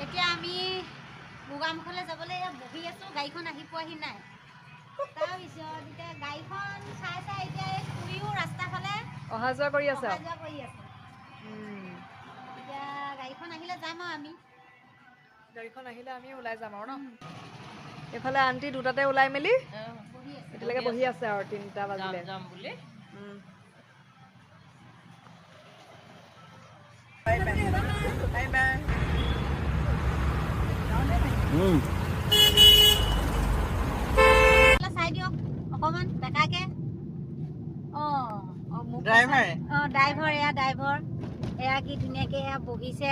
এতিয়া আমি গোগামুখলৈ যাবলৈ বহি আছোঁ, গাড়ীখন আহি পোৱাহি নাই। তাৰপিছত এতিয়া গাড়ীখন চাই এতিয়া এই খুৰীও ৰাস্তা ফালে অহা যোৱা কৰি আছে। এতিয়া গাড়ীখন আহিলে যাম আৰু আমি। গাড়ীখন আহিলে আমি ওলাই যাম আৰু ন। এইফালে আন্টি দুটাতে ওলাই মেলি এতিয়ালৈকে বহি আছে আৰু 3টা বাজিলে যাম বুলি। Bye bye. চাই দিয়ক অকমান বেকাকে। ড্ৰাইভাৰ এয়া ড্ৰাইভাৰ এয়া কি ধুনীয়াকে এয়া বহিছে।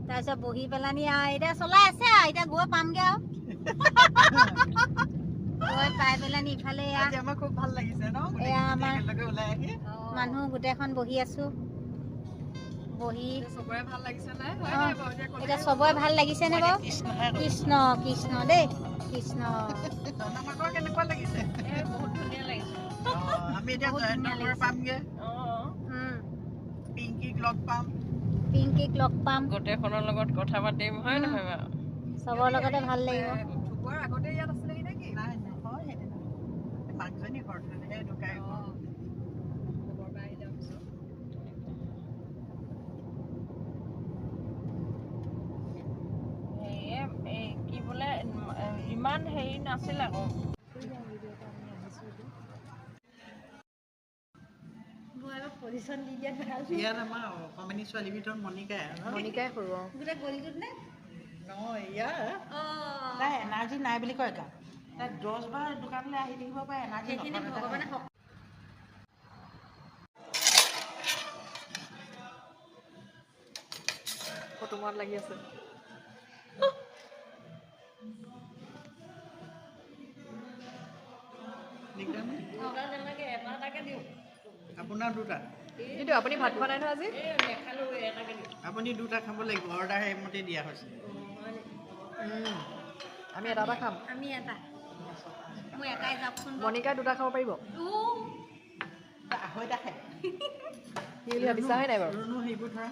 তাৰপিছত বহি পেলানি এতিয়া চলাই আছে আৰু এতিয়া গৈ পামগে আৰু গৈ পাই পেলানি ইফালে আমাৰ খুব ভাল লাগিছে ন এয়া আমাৰ ওলাই আহি মানুহ গোটেইখন বহি আছো। বহি চবৰে ভাল লাগিছে নাই? এতিয়া চবৰে ভাল লাগিছে নে বাৰু? কৃষ্ণ কৃষ্ণ দেই কৃষ্ণ। কেনেকুৱা লাগিছে? বহুত ধুনীয়া লাগিছে। আমি এতিয়া জয়ন্তপুৰ পামগে। পিংকিক লগ পাম। গোটেইখনৰ লগত কথা পাতিম হয় নহয় বাৰু? চবৰ লগতে ভাল লাগিব। ঠুকৰ আগতে ইয়াত আছিলে নেকি? নাই নহয় সেইদিনা মাকজনী ঘৰত ঢুকাই গ'ল। কি বোলে ইমান হেৰি নাছিল আকৌ। পজিশন দি দিয়াত ভাল। ইয়াত আমাৰ অকমানি ছোৱালীৰ ভিতৰত মনিকাই সৰু। গোটেই গলিটোত নে? নহয় ইয়াৰ তাই এনাৰ্জি নাই বুলি কয় গা। তাই 10 বাৰ দোকানলৈ আহি থাকিব পাৰে এনাৰ্জি ভগৱানে ফটোমত লাগি আছে। আপোনাৰ দুটা কিন্তু আপুনি ভাত খোৱা নাই নহয় আজি। আপুনি দুটা খাব লাগিব, অৰ্ডাৰ সেইমতে দিয়া হৈছে। আমি এটা খাম। আমি এটা মই এটাই যাওকচোন। মনিকা দুটা খাব পাৰিব। আঢ়ৈটা খায়। কি বুলি ভাবিছা হয় নাই বাৰু? সেইবোৰ ধৰা